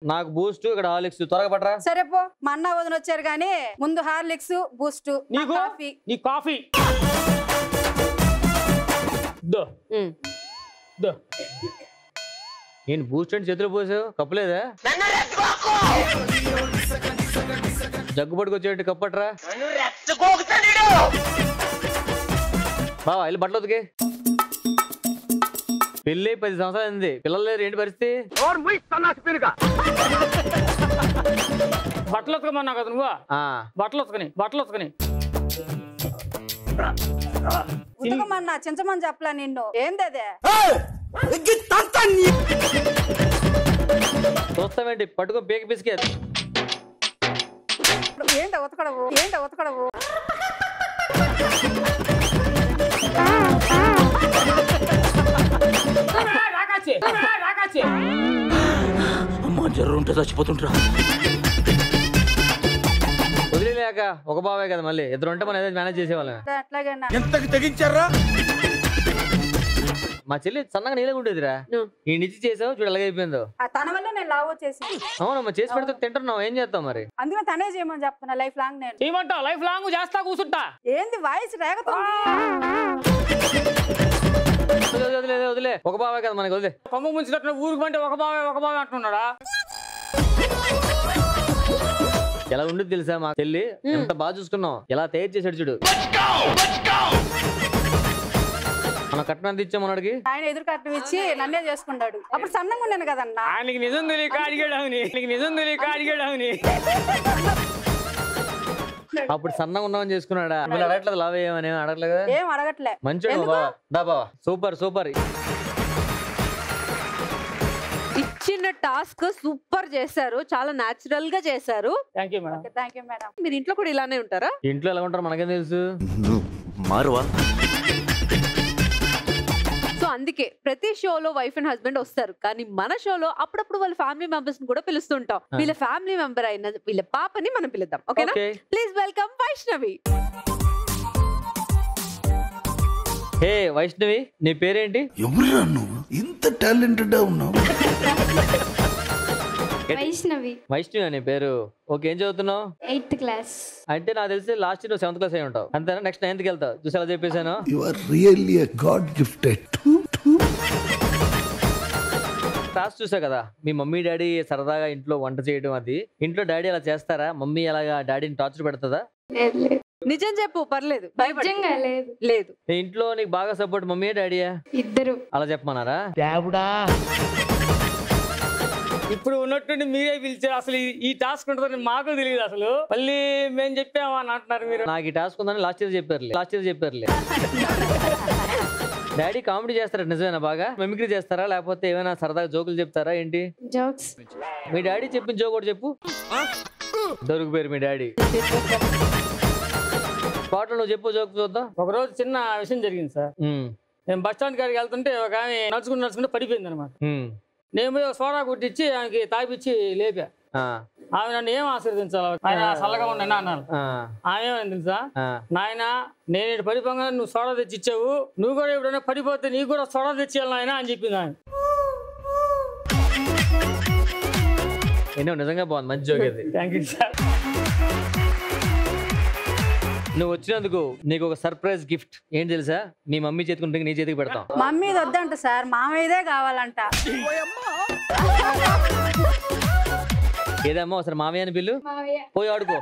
నాకు బూస్ట్ ఇక్కడ హార్లిక్స్ త్వరగా పట్టరా. సరే పో, మా అన్న వదిన వచ్చారు కానీ ముందు హార్లిక్స్ బూస్ట్ కాఫీ. నీ కాఫీ నేను బూస్ట్ అంటే చేతిలో పోసావు, కప్పులేదా? జగ్గు పట్టుకొచ్చేటి కప్పట్రా బావా. వెళ్ళి బట్టలు ఉతికే. పెళ్ళి 10 సంవత్సరాలు అయింది, పిల్లలు లేరు, ఏంటి పరిస్థితి? బట్టలు ఉతకమన్నా కదా నువ్వు. బట్టలు ఉతకని ఉతకమన్నా చించమని చెప్పలా నిన్ను. ఏందదే చూస్తావేంటి? పట్టుకో పేక పిసికే. ఏంట ఉతకడవు? అమ్మా జ్వరం ఉంటే చచ్చిపోతుంటా. వదిలేక ఒక బావే కదా, మళ్ళీ ఇద్దరు ఉంటే మనం ఏదో మేనేజ్ చేసేవాళ్ళం. ఎంతకి తెగించారా? మా చెల్లి సన్నగా నీళ్ళగా ఉండేదిరా, ఈ నిచ్చి చేసావు చూడు ఎలాగైపోయిందో. తన వల్ల నేను లావ్ వచ్చేసి. అవునమ్మా, చేసి పెడితే తింటున్నావు, ఏం చేస్తావు మరి? అందుకే తనే చేయమని చెప్తున్నా లైఫ్ లాంగ్. నేను ఏమంటావు? లైఫ్ లాంగ్ చేస్తా కూర్చుంటా. ఏంది వాయిస్ రేగుతుంది? వదిలే ఒక బావే కదా మనకి, వదిలే. కొమ్మ ముంచినట్టు ఊరికి పంటే ఒక బావే అంటున్నాడా? ఎలా ఉండేది తెలుసా మా చెల్లి? ఎంత బాగా చూసుకున్నాం, ఎలా తయారు చేసాడు చూడు. మన కట్నం ఎంత ఇచ్చాం మనడికి? ఆయన ఎదురు కట్నం ఇచ్చి నన్నే చేసుకున్నాడు. అప్పుడు సన్నంగా ఉన్నాను కదన్నా. ఆయనకి నిజం తెలియక అడిగాడు. అప్పుడు సన్నగా ఉన్నామని చేసుకున్నాడా? మీరు అడగట్లేదు లావ్ అయ్యామని? అడగట్లేదు, ఏం అడగట్లే. మంచోడు బావా. దా బావా, సూపర్. ఇచ్చిన టాస్క్ సూపర్ చేశారు, చాలా నాచురల్ గా చేశారు. Thank you madam. మీరు ఇంట్లో కూడా ఇలానే ఉంటారా? ఇంట్లో ఎలా ఉంటారు మనకేం తెలుసు. మారువా? సో అందుకే ప్రతి షోలో వైఫ్ అండ్ హస్బెండ్ వస్తారు, కానీ మన షోలో అప్పుడప్పుడు వాళ్ళ ఫ్యామిలీ మెంబర్స్ ని కూడా పిలుస్తుంటాం. వీళ్ళ ఫ్యామిలీ మెంబర్ అయిన వీళ్ళ పాపని మనం పిలుద్దాం, ఓకేనా? Please welcome Vaishnavi. Hey Vaishnavi, నీ పేరేంటి? ఎవరురా నువ్వు? ఇంత టాలెంటెడ్ ఉన్నావు. వైష్ణవి నీ పేరు. ఓకే, ఏం చదువుతున్నావు? 8th class. అంటే నాకు తెలిసి లాస్ట్ నువ్వు 7th క్లాస్ అయి ఉంటావు, అంతేనా? నెక్స్ట్ 9th కి వెళ్తావు. చూసి ఎలా చెప్పేశాను. You are really a god gifted. Class చూసా కదా, మీ మమ్మీ డాడీ సరదాగా ఇంట్లో వంట చేయడం, అది ఇంట్లో డాడీ అలా చేస్తారా? మమ్మీ అలాగా డాడీని టార్చర్ పెడుతుందా? నిజం చెప్పు, పర్లేదు. లేదు. ఇంట్లో నీకు బాగా సపోర్ట్ మమ్మీ డాడీయా? ఇద్దరు. అలా చెప్పమన్నారా? ఇప్పుడు ఉన్నట్టుండి మీరే పిలిచారు. అసలు ఈ టాస్క్ ఉంటుందని మాకు తెలియదు. అసలు మళ్ళీ మేము చెప్పామా అని అంటున్నారు మీరు. నాకు ఈ టాస్క్ ఉందని లాస్ట్ ఇయర్ చెప్పారులే. డాడీ కామెడీ చేస్తారా? నిజమేనా? బాగా మిమిక్రీ చేస్తారా, లేకపోతే ఏమైనా సరదాగా జోకులు చెప్తారా ఏంటి? జోక్స్. మీ డాడీ చెప్పిన జోక్ కూడా చెప్పు. దొరికిపోయారు మీ డాడీ. స్పాట్లో నువ్వు చెప్పు జోక్ చూద్దాం. ఒకరోజు చిన్న విషయం జరిగింది సార్. నేను బస్ స్టాండ్ కాడికి వెళ్తుంటే ఒక ఆమె నడుచుకుంటూ పడిపోయింది అనమాట. నేను పోయి సోడా కొట్టించి ఆమెకి తాపిచ్చి లేపా. ఆమె నన్ను ఏం ఆశీర్వదించాలి, ఆయన చల్లగా ఉన్నా అన్నాను. ఆమె ఏమైంది తెలుసా? నాయన నేను ఇటు పడిపోగా నువ్వు సోడా తెచ్చి ఇచ్చావు, నువ్వు కూడా ఎప్పుడైనా పడిపోతే నీకు కూడా సోడా తెచ్చేయాలి నాయన అని చెప్పింది ఆమె. నిజంగా బాగుంది, మంచి జోక్ ఇది. Thank you sir. నువ్వు వచ్చినందుకు నీకు ఒక సర్ప్రైజ్ గిఫ్ట్. ఏం తెలుసా? మీ మమ్మీ చేతుకుంటే నీ చేతికి పెడతాం. మమ్మీ వద్దంట సార్, మామయ్యదే కావాలంట. ఏదమ్మా ఒకసారి మామయ్య అని పిల్లు. పోయి ఆడుకో.